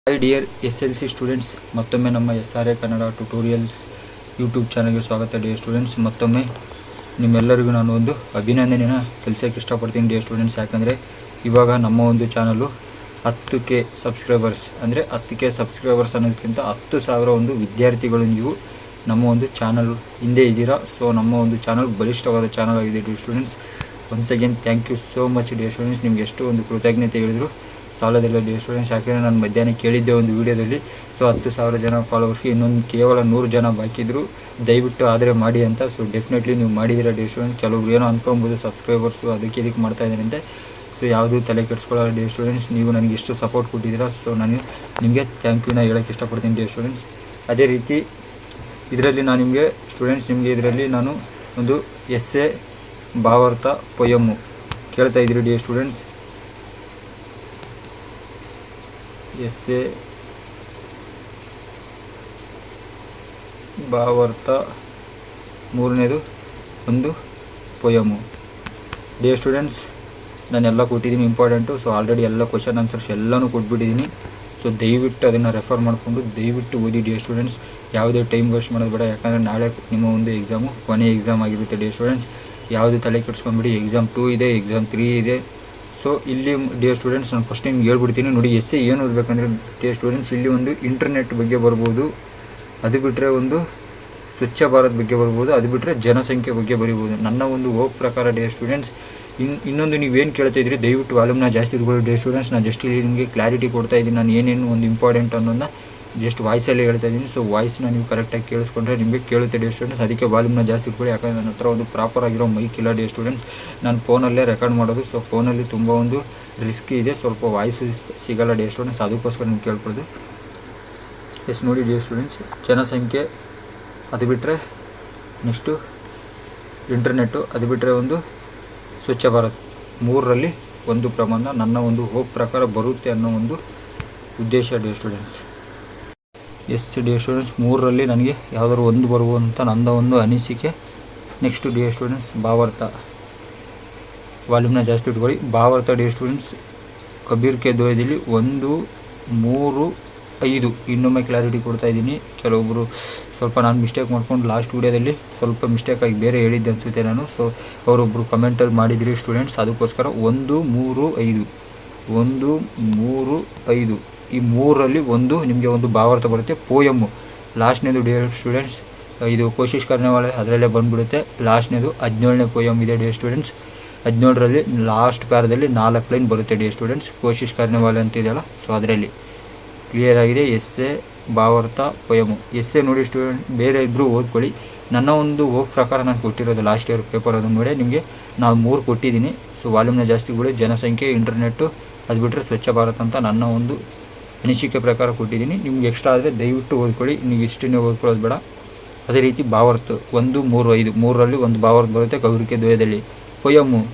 Hi dear SLC students, ಮತ್ತೊಮ್ಮೆ ನಮ್ಮ SRA Kannada tutorials YouTube ಚಾನಲ್ಗೆ ಸ್ವಾಗತ. ಡಿಯರ್ ಸ್ಟೂಡೆಂಟ್ಸ್, ಮತ್ತೊಮ್ಮೆ ನಿಮ್ಮೆಲ್ಲರಿಗೂ ನಾನು ಒಂದು ಅಭಿನಂದನೆಯನ್ನು ಸಲ್ಲಿಸೋಕ್ಕೆ ಇಷ್ಟಪಡ್ತೀನಿ ಡಿಯರ್ ಸ್ಟೂಡೆಂಟ್ಸ್. ಯಾಕಂದರೆ ಇವಾಗ ನಮ್ಮ ಒಂದು ಚಾನಲು 10K ಸಬ್ಸ್ಕ್ರೈಬರ್ಸ್, ಅಂದರೆ 10K ಸಬ್ಸ್ಕ್ರೈಬರ್ಸ್ ಅನ್ನೋದಕ್ಕಿಂತ 10,000 ಒಂದು ವಿದ್ಯಾರ್ಥಿಗಳು ನೀವು ನಮ್ಮ ಒಂದು ಚಾನಲ್ ಹಿಂದೆ ಇದ್ದೀರಾ. ಸೊ ನಮ್ಮ ಒಂದು ಚಾನಲ್ ಬಲಿಷ್ಠವಾದ ಚಾನಲ್ ಆಗಿದೆ dear students. Once again thank you so much dear students. ನಿಮ್ಗೆ ಎಷ್ಟು ಒಂದು ಕೃತಜ್ಞತೆ ಹೇಳಿದ್ರು ಸಾಲದಿಲ್ಲ ಡಿಯರ್ ಸ್ಟೂಡೆಂಟ್ಸ್. ಯಾಕೆಂದರೆ ನಾನು ಮಧ್ಯಾಹ್ನ ಕೇಳಿದ್ದೆ ಒಂದು ವೀಡಿಯೋದಲ್ಲಿ, ಸೊ 10,000 ಜನ ಫಾಲೋವರ್ಸ್ಗೆ ಇನ್ನೊಂದು ಕೇವಲ 100 ಜನ ಬಾಕಿ ಇದ್ದರು, ದಯವಿಟ್ಟು ಆದರೆ ಮಾಡಿ ಅಂತ. ಸೊ ಡೆಫಿನೆಟ್ಲಿ ನೀವು ಮಾಡಿದ್ದೀರಾ ಡಿಯರ್ ಸ್ಟೂಡೆಂಟ್. ಕೆಲವರು ಏನೋ ಅಂದ್ಕೊಬೋದು ಸಬ್ಸ್ಕ್ರೈಬರ್ಸು ಅದಕ್ಕೆ ಇದಕ್ಕೆ ಮಾಡ್ತಾ ಇದ್ದಾರೆ ಅಂತ. ಸೊ ಯಾವುದೂ ತಲೆ ಕೆಡಿಸ್ಕೊಳ್ಳೋ ಡಿಯರ್ ಸ್ಟೂಡೆಂಟ್ಸ್, ನೀವು ನನಗೆ ಎಷ್ಟು ಸಪೋರ್ಟ್ ಕೊಟ್ಟಿದ್ದೀರಾ. ಸೊ ನಾನು ನಿಮಗೆ ಥ್ಯಾಂಕ್ ಯೂನ ಹೇಳೋಕ್ಕೆ ಇಷ್ಟಪಡ್ತೀನಿ ಡಿಯರ್ ಸ್ಟೂಡೆಂಟ್ಸ್. ಅದೇ ರೀತಿ ಇದರಲ್ಲಿ ನಾನು ನಿಮಗೆ ಸ್ಟೂಡೆಂಟ್ಸ್, ಇದರಲ್ಲಿ ನಾನು ಒಂದು ಎಸ್ಸೆ, ಭಾವಾರ್ಥ, ಪೊಯಮ್ಮು ಕೇಳ್ತಾ ಇದ್ದೀರಿ ಡಿಯರ್ ಸ್ಟೂಡೆಂಟ್ಸ್. ಎಸ್ಸೆ, ಭಾವಾರ್ಥ, ಮೂರನೇದು ಒಂದು ಪೊಯಮು ಡಿಯರ್ ಸ್ಟೂಡೆಂಟ್ಸ್. ನಾನೆಲ್ಲ ಕೊಟ್ಟಿದ್ದೀನಿ ಇಂಪಾರ್ಟೆಂಟು. ಸೊ ಆಲ್ರೆಡಿ ಎಲ್ಲ ಕ್ವಶನ್ ಆನ್ಸರ್ಸ್ ಎಲ್ಲನೂ ಕೊಟ್ಬಿಟ್ಟಿದ್ದೀನಿ. ಸೊ ದಯವಿಟ್ಟು ಅದನ್ನು ರೆಫರ್ ಮಾಡಿಕೊಂಡು ದಯವಿಟ್ಟು ಓದಿ ಡಿಯರ್ ಸ್ಟೂಡೆಂಟ್ಸ್. ಯಾವುದೇ ಟೈಮ್ ವೇಸ್ಟ್ ಮಾಡೋದು ಬೇಡ. ಯಾಕಂದರೆ ನಾಳೆ ನಿಮ್ಮ ಒಂದು ಎಕ್ಸಾಮು ಕೊನೆ ಎಕ್ಸಾಮ್ ಆಗಿರುತ್ತೆ ಡಿಯರ್ ಸ್ಟೂಡೆಂಟ್ಸ್. ಯಾವುದು ತಲೆ ಕೆಡಿಸ್ಕೊಂಬಿಡಿ. ಎಕ್ಸಾಮ್ 2 ಇದೆ, ಎಕ್ಸಾಮ್ 3 ಇದೆ. ಸೊ ಇಲ್ಲಿ ಡಿಯರ್ ಸ್ಟೂಡೆಂಟ್ಸ್ ನಾನು ಫಸ್ಟ್ ನಿಮ್ಗೆ ಹೇಳ್ಬಿಡ್ತೀನಿ ನೋಡಿ. ಎಸ್ಸೆ ಏನು ಓದಬೇಕಂದ್ರೆ ಡಿಯರ್ ಸ್ಟೂಡೆಂಟ್ಸ್, ಇಲ್ಲಿ ಒಂದು ಇಂಟರ್ನೆಟ್ ಬಗ್ಗೆ ಬರ್ಬೋದು, ಅದು ಬಿಟ್ಟರೆ ಒಂದು ಸ್ವಚ್ಛ ಭಾರತ್ ಬಗ್ಗೆ ಬರ್ಬೋದು, ಅದು ಬಿಟ್ಟರೆ ಜನಸಂಖ್ಯೆ ಬಗ್ಗೆ ಬರೀಬೋದು. ನನ್ನ ಒಂದು ಹೋಗ್ ಪ್ರಕಾರ ಡಿಯರ್ ಸ್ಟೂಡೆಂಟ್ಸ್. ಇನ್ನೊಂದು ನೀವೇನು ಕೇಳ್ತಾ ಇದ್ದೀರಿ, ದಯವಿಟ್ಟು ವಾಲ್ಯೂಮ್ನ ಜಾಸ್ತಿ ಇಟ್ಕೊಳ್ಳಿ ಡಿಯರ್ ಸ್ಟೂಡೆಂಟ್ಸ್. ನಾನು ಜಸ್ಟ್ ಇಲ್ಲಿ ನಿಮಗೆ ಕ್ಲಾರಿಟಿ ಕೊಡ್ತಾ ಇದ್ದೀನಿ, ನಾನು ಏನೇನು ಒಂದು ಇಂಪಾರ್ಟೆಂಟ್ ಅನ್ನೋದನ್ನ ಜಸ್ಟ್ ವಾಯ್ಸಲ್ಲಿ ಹೇಳ್ತಾ ಇದ್ದೀನಿ. ಸೊ ವಾಯ್ಸ್ನ ನೀವು ಕರೆಕ್ಟಾಗಿ ಕೇಳಿಸ್ಕೊಂಡ್ರೆ ನಿಮಗೆ ಕೇಳುತ್ತೆ ಡಿಯರ್ ಸ್ಟೂಡೆಂಟ್ಸ್. ಅದಕ್ಕೆ ವಾಲ್ಯೂಮ್ನ ಜಾಸ್ತಿ ಇಟ್ಕೊಳ್ಳಿ. ಯಾಕಂದರೆ ನನ್ನ ಹತ್ರ ಒಂದು ಪ್ರಾಪರ್ ಆಗಿರೋ ಮೈಕ್ ಇಲ್ಲ ಡಿಯರ್ ಸ್ಟೂಡೆಂಟ್ಸ್. ನಾನು ಫೋನಲ್ಲೇ ರೆಕಾರ್ಡ್ ಮಾಡೋದು. ಸೊ ಫೋನಲ್ಲಿ ತುಂಬ ಒಂದು ರಿಸ್ಕ್ ಇದೆ, ಸ್ವಲ್ಪ ವಾಯ್ಸು ಸಿಗಲ್ಲ ಡಿಯರ್ ಸ್ಟೂಡೆಂಟ್ಸ್. ಅದಕ್ಕೋಸ್ಕರ ನೀವು ಕೇಳ್ಕೊಳ್ಳೋದು. ಎಸ್ ನೋಡಿ ಡಿಯರ್ ಸ್ಟೂಡೆಂಟ್ಸ್, ಜನಸಂಖ್ಯೆ, ಅದು ಬಿಟ್ಟರೆ ನೆಕ್ಸ್ಟು ಇಂಟರ್ನೆಟ್ಟು, ಅದು ಬಿಟ್ಟರೆ ಒಂದು ಸ್ವಚ್ಛ ಭಾರತ್, 3ರಲ್ಲಿ ಒಂದು ಪ್ರಬಂಧ ನನ್ನ ಒಂದು ಹೋಗ್ ಪ್ರಕಾರ ಬರುತ್ತೆ ಅನ್ನೋ ಒಂದು ಉದ್ದೇಶ dear students. Yes dear students, 3ರಲ್ಲಿ ನನಗೆ ಯಾವುದಾದ್ರು ಒಂದು ಬರುವಂಥ ನನ್ನ ಒಂದು ಅನಿಸಿಕೆ. ನೆಕ್ಸ್ಟು ಡಿಯರ್ ಸ್ಟೂಡೆಂಟ್ಸ್, ಭಾವಾರ್ಥ, ವಾಲ್ಯೂಮ್ನ ಜಾಸ್ತಿ ಇಟ್ಕೊಳ್ಳಿ. ಭಾವಾರ್ಥ ಡಿಯರ್ ಸ್ಟೂಡೆಂಟ್ಸ್, ಕಬೀರ್ ಕೆ ದ್ವಯದಲ್ಲಿ 1, 3, 5 ಇನ್ನೊಮ್ಮೆ ಕ್ಲಾರಿಟಿ ಕೊಡ್ತಾ ಇದ್ದೀನಿ. ಕೆಲವೊಬ್ಬರು ಸ್ವಲ್ಪ ನಾನು ಮಿಸ್ಟೇಕ್ ಮಾಡ್ಕೊಂಡು ಲಾಸ್ಟ್ ವೀಡಿಯೋದಲ್ಲಿ ಸ್ವಲ್ಪ ಮಿಸ್ಟೇಕಾಗಿ ಬೇರೆ ಹೇಳಿದ್ದೆ ಅನಿಸುತ್ತೆ ನಾನು. ಸೊ ಅವರೊಬ್ಬರು ಕಮೆಂಟಲ್ಲಿ ಮಾಡಿದಿರಿ ಸ್ಟೂಡೆಂಟ್ಸ್, ಅದಕ್ಕೋಸ್ಕರ 1, 3, 5 1, 3, 5 ಈ 3ರಲ್ಲಿ ಒಂದು ನಿಮಗೆ ಒಂದು ಭಾವಾರ್ಥ ಬರುತ್ತೆ. ಪೋಯಮ್ಮು ಲಾಸ್ಟ್ನೇದು ಡಿಯರ್ ಸ್ಟೂಡೆಂಟ್ಸ್, ಇದು ಕೋಶಿಶ್ ಕರ್ನೆವಾಲೆ ಅದರಲ್ಲೇ ಬಂದುಬಿಡುತ್ತೆ. ಲಾಸ್ಟ್ನೇದು 17ನೇ ಪೋಯಮ್ ಇದೆ ಡಿಯರ್ ಸ್ಟೂಡೆಂಟ್ಸ್. 17ರಲ್ಲಿ ಲಾಸ್ಟ್ ಪ್ಯಾರದಲ್ಲಿ 4 ಲೈನ್ ಬರುತ್ತೆ ಡಿಯರ್ ಸ್ಟೂಡೆಂಟ್ಸ್, ಕೋಶಿಶ್ ಕರ್ನೆವಾಲೆ ಅಂತಿದೆಯಲ್ಲ. ಸೊ ಅದರಲ್ಲಿ ಕ್ಲಿಯರ್ ಆಗಿದೆ. ಎಸ್ಸೆ, ಭಾವಾರ್ಥ, ಪೊಯಮು. ಎಸ್ಸೆ ನೋಡಿ ಸ್ಟೂಡೆಂಟ್, ಬೇರೆ ಇದ್ದರೂ ಓದ್ಕೊಳ್ಳಿ. ನನ್ನ ಒಂದು ಹೋಗ್ ಪ್ರಕಾರ ನಾನು ಕೊಟ್ಟಿರೋದು ಲಾಸ್ಟ್ ಇಯರ್ ಪೇಪರ್, ಅದನ್ನು ನೋಡಿ ನಿಮಗೆ ನಾವು 3 ಕೊಟ್ಟಿದ್ದೀನಿ. ಸೊ ವಾಲ್ಯೂಮ್ನ ಜಾಸ್ತಿ ಕೊಡಿ. ಜನಸಂಖ್ಯೆ, ಇಂಟರ್ನೆಟ್ಟು, ಅದು ಬಿಟ್ಟರೆ ಸ್ವಚ್ಛ ಭಾರತ್ ಅಂತ ನನ್ನ ಒಂದು ಅನಿಸಿಕೆ ಪ್ರಕಾರ ಕೊಟ್ಟಿದ್ದೀನಿ. ನಿಮ್ಗೆ ಎಕ್ಸ್ಟ್ರಾ ಆದರೆ ದಯವಿಟ್ಟು ಓದ್ಕೊಳ್ಳಿ, ನೀವು ಇಷ್ಟನ್ನೇ ಓದ್ಕೊಳ್ಳೋದು ಬೇಡ. ಅದೇ ರೀತಿ ಭಾವಾರ್ಥ 1, 3, 5 3ರಲ್ಲಿ ಒಂದು ಭಾವಾರ್ಥ ಬರುತ್ತೆ ಕಬೀರ್ ಕೆ ದ್ವಯದಲ್ಲಿ.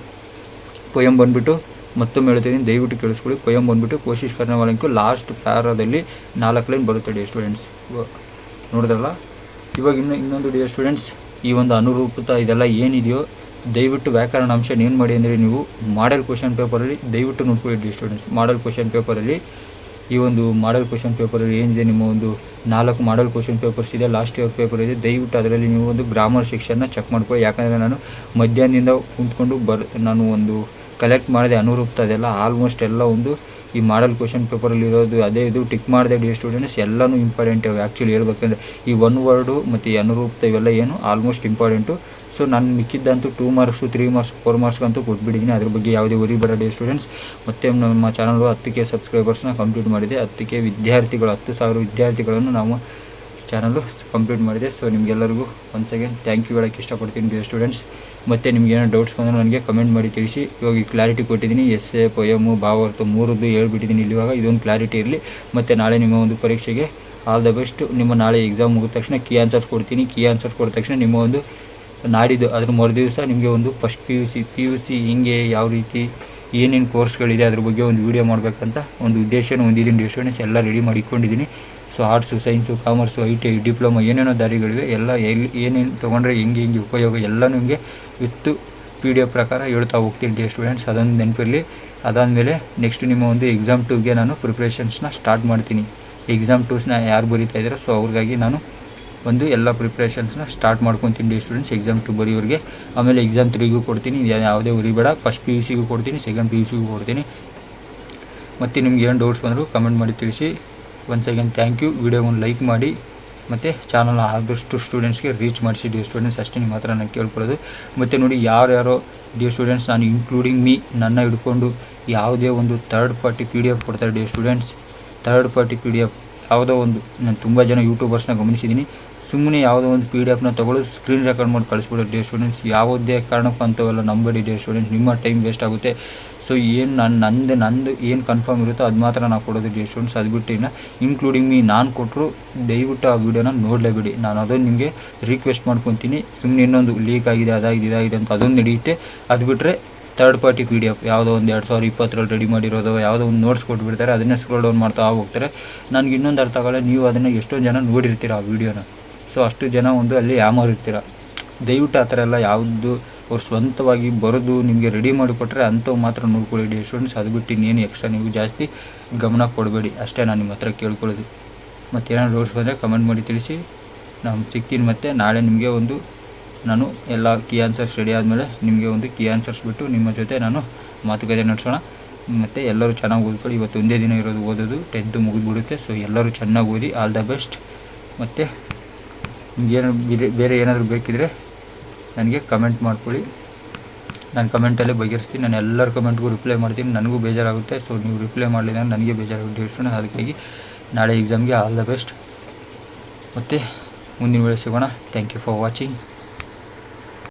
ಪೊಯಮ್ ಬಂದುಬಿಟ್ಟು ಮತ್ತೊಮ್ಮೆ ಹೇಳ್ತಿದ್ದೀನಿ, ದಯವಿಟ್ಟು ಕೇಳಿಸ್ಕೊಳ್ಳಿ. ಪೊಯಮ್ ಬಂದುಬಿಟ್ಟು ಕೋಶಿಶ್ ಕರ್ನೆವಾಲೆಂಕು ಲಾಸ್ಟ್ ಪ್ಯಾರಾದಲ್ಲಿ 4 ಲೈನ್ ಬರುತ್ತೆ ಡಿಯರ್ ಸ್ಟೂಡೆಂಟ್ಸ್. ನೋಡಿದ್ರಲ್ಲ. ಇವಾಗ ಇನ್ನೊಂದು ಡಿಯರ್ ಸ್ಟೂಡೆಂಟ್ಸ್, ಈ ಒಂದು ಅನುರೂಪತ ಇದೆಲ್ಲ ಏನಿದೆಯೋ ದಯವಿಟ್ಟು ವ್ಯಾಕರಣಾಂಶ ಏನು ಮಾಡಿ ಅಂದರೆ ನೀವು ಮಾಡೆಲ್ ಕ್ವಶನ್ ಪೇಪರಲ್ಲಿ ದಯವಿಟ್ಟು ನೋಡ್ಕೊಳ್ಳಿ ಡಿಯರ್ ಸ್ಟೂಡೆಂಟ್ಸ್. ಮಾಡೆಲ್ ಕ್ವಶನ್ ಪೇಪರಲ್ಲಿ ಈ ಒಂದು ಮಾಡೆಲ್ ಕ್ವಶನ್ ಪೇಪರಲ್ಲಿ ಏನಿದೆ, ನಿಮ್ಮ ಒಂದು 4 ಮಾಡೆಲ್ ಕ್ವಶನ್ ಪೇಪರ್ಸ್ ಇದೆ, ಲಾಸ್ಟ್ ಇಯರ್ ಪೇಪರ್ ಇದೆ. ದಯವಿಟ್ಟು ಅದರಲ್ಲಿ ನೀವು ಒಂದು ಗ್ರಾಮರ್ ಸೆಕ್ಷನ್ನ ಚೆಕ್ ಮಾಡ್ಕೊಳ್ಳಿ. ಯಾಕಂದರೆ ನಾನು ಮಧ್ಯಾಹ್ನದಿಂದ ಕುಂತ್ಕೊಂಡು ನಾನು ಒಂದು ಕಲೆಕ್ಟ್ ಮಾಡಿದೆ ಅನುರೂಪ್ತ, ಅದೆಲ್ಲ ಆಲ್ಮೋಸ್ಟ್ ಎಲ್ಲ ಒಂದು ಈ ಮಾಡೆಲ್ ಕ್ವಶನ್ ಪೇಪರಲ್ಲಿ ಇರೋದು ಅದೇ ಇದು ಟಿಕ್ ಮಾಡಿದೆ ಡಿಯರ್ ಸ್ಟೂಡೆಂಟ್ಸ್. ಎಲ್ಲನೂ ಇಂಪಾರ್ಟೆಂಟ್ ಆ್ಯಕ್ಚುಲಿ ಹೇಳ್ಬೇಕಂದ್ರೆ ಈ 1 ವರ್ಡು ಮತ್ತು ಈ ಅನುರೂಪ್ತ ಇವೆಲ್ಲ ಏನು ಆಲ್ಮೋಸ್ಟ್ ಇಂಪಾರ್ಟೆಂಟು. ಸೊ ನಾನು ಮಿಕ್ಕಿದ್ದಂತೂ 2 ಮಾರ್ಕ್ಸು 3 ಮಾರ್ಕ್ಸ್ 4 ಮಾರ್ಕ್ಸ್ಗಂತೂ ಕೊಟ್ಬಿಟ್ಟಿದ್ದೀನಿ. ಅದ್ರ ಬಗ್ಗೆ ಯಾವುದೇ ವರಿ ಬೇಡ ಡಿಯರ್ ಸ್ಟೂಡೆಂಟ್ಸ್. ಮತ್ತು ನಮ್ಮ ಚಾನಲ್ 10K ಸಬ್ಸ್ಕ್ರೈಬರ್ಸ್ನ ಕಂಪ್ಲೀಟ್ ಮಾಡಿದೆ. 10K ವಿದ್ಯಾರ್ಥಿಗಳು, 10,000 ವಿದ್ಯಾರ್ಥಿಗಳನ್ನು ನಾವು ಚಾನಲ್ಲು ಕಂಪ್ಲೀಟ್ ಮಾಡಿದೆ. ಸೊ ನಿಮಗೆಲ್ಲರಿಗೂ ಒನ್ಸ್ ಅಗೇನ್ ಥ್ಯಾಂಕ್ ಯು ಹೇಳೋಕ್ಕೆ ಇಷ್ಟಪಡ್ತೀನಿ ಡಿಯರ್ ಸ್ಟೂಡೆಂಟ್ಸ್. ಮತ್ತು ನಿಮ್ಗೆ ಏನೋ ಡೌಟ್ಸ್ ಬಂದರೆ ನನಗೆ ಕಮೆಂಟ್ ಮಾಡಿ ತಿಳಿಸಿ. ಇವಾಗ ಈ ಕ್ಲಾರಿಟಿ ಕೊಟ್ಟಿದ್ದೀನಿ. ಎಸ್ಸೆ, ಪೊಯಮು, ಭಾವಾರ್ಥ 3ದ್ದು ಹೇಳ್ಬಿಟ್ಟಿದ್ದೀನಿ ಇಲ್ಲಿ. ಇವಾಗ ಇದೊಂದು ಕ್ಲಾರಿಟಿ ಇರಲಿ. ಮತ್ತು ನಾಳೆ ನಿಮ್ಮ ಒಂದು ಪರೀಕ್ಷೆಗೆ ಆಲ್ ದ ಬೆಸ್ಟ್. ನಿಮ್ಮ ನಾಳೆ ಎಕ್ಸಾಮ್ ಮುಗಿದ ತಕ್ಷಣ ಕೀ ಆನ್ಸರ್ಸ್ ಕೊಡ್ತೀನಿ. ಕೀ ಆನ್ಸರ್ಸ್ ಕೊಡಿದ ತಕ್ಷಣ ನಿಮ್ಮ ಒಂದು ನಾಡಿದ್ದು ಅದ್ರ ಮರುದಿವಸ ನಿಮಗೆ ಒಂದು ಫಸ್ಟ್ ಪಿ ಯು ಸಿ ಹಿಂಗೆ ಯಾವ ರೀತಿ ಏನೇನು ಕೋರ್ಸ್ಗಳಿದೆ ಅದ್ರ ಬಗ್ಗೆ ಒಂದು ವೀಡಿಯೋ ಮಾಡಬೇಕಂತ ಒಂದು ಉದ್ದೇಶನ ಹೊಂದಿದ್ದೀನಿ ಡಿಯರ್ ಸ್ಟೂಡೆಂಟ್ಸ್. ಎಲ್ಲ ರೆಡಿ ಮಾಡಿ ಇಟ್ಕೊಂಡಿದ್ದೀನಿ. So arts, science, commerce, ITI, diploma ಏನೇನೋ ದಾರಿಗಳಿವೆ, ಎಲ್ಲ ಏನೇನು ತೊಗೊಂಡ್ರೆ ಹೆಂಗೆ ಉಪಯೋಗ ಎಲ್ಲ ನಿಮಗೆ ವಿತ್ PDF ಪ್ರಕಾರ ಹೇಳ್ತಾ ಹೋಗ್ತೀನಿ ಡಿಯರ್ ಸ್ಟೂಡೆಂಟ್ಸ್. ಅದೊಂದು ನೆನಪಿರಲಿ. ಅದಾದಮೇಲೆ ನೆಕ್ಸ್ಟ್ ನಿಮ್ಮ ಒಂದು ಎಕ್ಸಾಮ್ 2ಗೆ ನಾನು ಪ್ರಿಪ್ರೇಷನ್ಸ್ನ ಸ್ಟಾರ್ಟ್ ಮಾಡ್ತೀನಿ. ಎಕ್ಸಾಮ್ 2ಸ್ನ ಯಾರು ಬರೀತಾ ಇದ್ದಾರೋ ಸೊ ಅವ್ರಿಗಾಗಿ ನಾನು ಒಂದು ಎಲ್ಲ ಪ್ರಿಪ್ರೇಷನ್ಸ್ನ ಸ್ಟಾರ್ಟ್ ಮಾಡ್ಕೊತೀನಿ ಸ್ಟೂಡೆಂಟ್ಸ್ ಎಕ್ಸಾಮ್ 2 ಬರೆಯೋರಿಗೆ. ಆಮೇಲೆ ಎಕ್ಸಾಮ್ 3ಗೂ ಕೊಡ್ತೀನಿ, ಯಾವುದೇ ಉರಿಬೇಡ. ಫಸ್ಟ್ PUCಗೂ ಕೊಡ್ತೀನಿ, ಸೆಕೆಂಡ್ PUCಗೂ ಕೊಡ್ತೀನಿ. ಮತ್ತು ನಿಮ್ಗೆ ಏನು ಡೌಟ್ಸ್ ಬಂದರೂ ಕಮೆಂಟ್ ಮಾಡಿ ತಿಳಿಸಿ. Once again thank you. ವಿಡಿಯೋಗೊಂದು ಲೈಕ್ ಮಾಡಿ ಮತ್ತು ಚಾನಲ್ನ ಆದಷ್ಟು ಸ್ಟೂಡೆಂಟ್ಸ್ಗೆ ರೀಚ್ ಮಾಡಿಸಿ ಸ್ಟೂಡೆಂಟ್ಸ್, ಅಷ್ಟೇ ನಿಮ್ಮ ಹತ್ರ ನಾನು ಕೇಳ್ಕೊಳ್ಳೋದು. ಮತ್ತು ನೋಡಿ, ಯಾರ್ಯಾರೋ ಸ್ಟೂಡೆಂಟ್ಸ್, ನಾನು ಇನ್ಕ್ಲೂಡಿಂಗ್ ಮೀ, ನನ್ನ ಹಿಡ್ಕೊಂಡು ಯಾವುದೇ ಒಂದು ಥರ್ಡ್ ಪಾರ್ಟಿ PDF ಕೊಡ್ತಾರೆ ಸ್ಟೂಡೆಂಟ್ಸ್. ಥರ್ಡ್ ಪಾರ್ಟಿ PDF ಯಾವುದೋ ಒಂದು, ನಾನು ತುಂಬ ಜನ ಯೂಟ್ಯೂಬರ್ಸ್ನ ಗಮನಿಸಿದ್ದೀನಿ, ಸುಮ್ಮನೆ ಯಾವುದೋ ಒಂದು PDFನ ತೊಗೊಳ್ಳೋದು, ಸ್ಕ್ರೀನ್ ರೆಕಾರ್ಡ್ ಮಾಡಿ ಕಳಿಸ್ಬಿಡೋದು ಸ್ಟೂಡೆಂಟ್ಸ್. ಯಾವುದೇ ಕಾರಣಕ್ಕೂ ಅಂಥವೆಲ್ಲ ನಂಬೇಡಿ ಸ್ಟೂಡೆಂಟ್ಸ್, ನಿಮ್ಮ ಟೈಮ್ ವೇಸ್ಟ್ ಆಗುತ್ತೆ. ಸೊ ಏನು ನಂದು ಏನು ಕನ್ಫರ್ಮ್ ಇರುತ್ತೋ ಅದು ಮಾತ್ರ ನಾವು ಕೊಡೋದು ಸ್ಟೂಡೆಂಟ್ಸ್. ಅದು ಬಿಟ್ಟು ಇನ್ನು ಇನ್ಕ್ಲೂಡಿಂಗ್ ಮೀ ನಾನು ಕೊಟ್ಟರು ದಯವಿಟ್ಟು ಆ ವೀಡಿಯೋನ ನೋಡಲೇಬೇಡಿ. ನಾನು ಅದನ್ನು ನಿಮಗೆ ರಿಕ್ವೆಸ್ಟ್ ಮಾಡ್ಕೊತೀನಿ. ಸುಮ್ಮನೆ ಇನ್ನೊಂದು ಲೀಕ್ ಆಗಿದೆ, ಇದಾಗಿದೆ ಅಂತ ಅದೊಂದು ನಡೆಯುತ್ತೆ. ಅದು ಬಿಟ್ಟರೆ ಥರ್ಡ್ ಪಾರ್ಟಿ PDF ಯಾವುದೋ ಒಂದು 2020ರಲ್ಲಿ ರೆಡಿ ಮಾಡಿರೋದು, ಯಾವುದೋ ಒಂದು ನೋಟ್ಸ್ ಕೊಟ್ಬಿಡ್ತಾರೆ, ಅದನ್ನೇ ಸ್ಕ್ರೋಲ್ ಡೌನ್ ಮಾಡ್ತಾ ಹೋಗ್ತಾರೆ. ನನಗೆ ಇನ್ನೊಂದು ಅರ್ಥ ಆಗಲ್ಲ, ನೀವು ಅದನ್ನು ಎಷ್ಟೊಂದು ಜನ ನೋಡಿರ್ತೀರ ಆ ವೀಡಿಯೋನ. ಸೊ ಅಷ್ಟು ಜನ ಒಂದು ಅಲ್ಲಿ ಯಾಮಾರಿರ್ತೀರ. ದಯವಿಟ್ಟು ಆ ಥರ ಎಲ್ಲ ಯಾವುದು ಅವ್ರು ಸ್ವಂತವಾಗಿ ಬರೆದು ನಿಮಗೆ ರೆಡಿ ಮಾಡಿಕೊಟ್ರೆ ಅಂಥವು ಮಾತ್ರ ನೋಡ್ಕೊಳ್ಳಿ ಸ್ಟೂಡೆಂಟ್ಸ್. ಅದು ಬಿಟ್ಟು ಇನ್ನೇನು ಎಕ್ಸ್ಟ್ರಾ ನೀವು ಜಾಸ್ತಿ ಗಮನ ಕೊಡಬೇಡಿ, ಅಷ್ಟೇ ನಾನು ನಿಮ್ಮ ಹತ್ರ ಕೇಳ್ಕೊಳ್ಳೋದು. ಮತ್ತು ಏನಾದ್ರು ಡೌಟ್ಸ್ ಬಂದರೆ ಕಮೆಂಟ್ ಮಾಡಿ ತಿಳಿಸಿ, ನಾನು ಸಿಗ್ತೀನಿ. ಮತ್ತು ನಾಳೆ ನಿಮಗೆ ಒಂದು ನಾನು ಎಲ್ಲ ಕೀ ಆನ್ಸರ್ಸ್ ರೆಡಿ ಆದಮೇಲೆ ನಿಮಗೆ ಒಂದು ಕೀ ಆನ್ಸರ್ಸ್ ಬಿಟ್ಟು ನಿಮ್ಮ ಜೊತೆ ನಾನು ಮಾತುಕತೆ ನಡೆಸೋಣ. ಮತ್ತು ಎಲ್ಲರೂ ಚೆನ್ನಾಗಿ ಓದ್ಕೊಳ್ಳಿ. ಇವತ್ತು ಒಂದೇ ದಿನ ಇರೋದು ಓದೋದು, 10th ಮುಗಿದ್ಬಿಡುತ್ತೆ. ಸೊ ಎಲ್ಲರೂ ಚೆನ್ನಾಗಿ ಓದಿ, ಆಲ್ ದ ಬೆಸ್ಟ್. ಮತ್ತು ನಿಮಗೇನು ಬೇರೆ ಏನಾದರೂ ಬೇಕಿದ್ದರೆ ನನಗೆ ಕಮೆಂಟ್ ಮಾಡ್ಕೊಳ್ಳಿ, ನಾನು ಕಮೆಂಟಲ್ಲೇ ಬಗೆಹರಿಸ್ತೀನಿ. ನಾನು ಎಲ್ಲರ ಕಮೆಂಟ್ಗೂ ರಿಪ್ಲೈ ಮಾಡ್ತೀನಿ. ನನಗೂ ಬೇಜಾರಾಗುತ್ತೆ. ಸೊ ನೀವು ರಿಪ್ಲೈ ಮಾಡಲಿಲ್ಲ ನನಗೆ ಬೇಜಾರಾಗುತ್ತೆ. ಅದಕ್ಕಾಗಿ ನಾಳೆ ಎಕ್ಸಾಮ್ಗೆ ಆಲ್ ದ ಬೆಸ್ಟ್. ಮತ್ತು ಮುಂದಿನ ವೇಳೆ ಸಿಗೋಣ. Thank you for watching.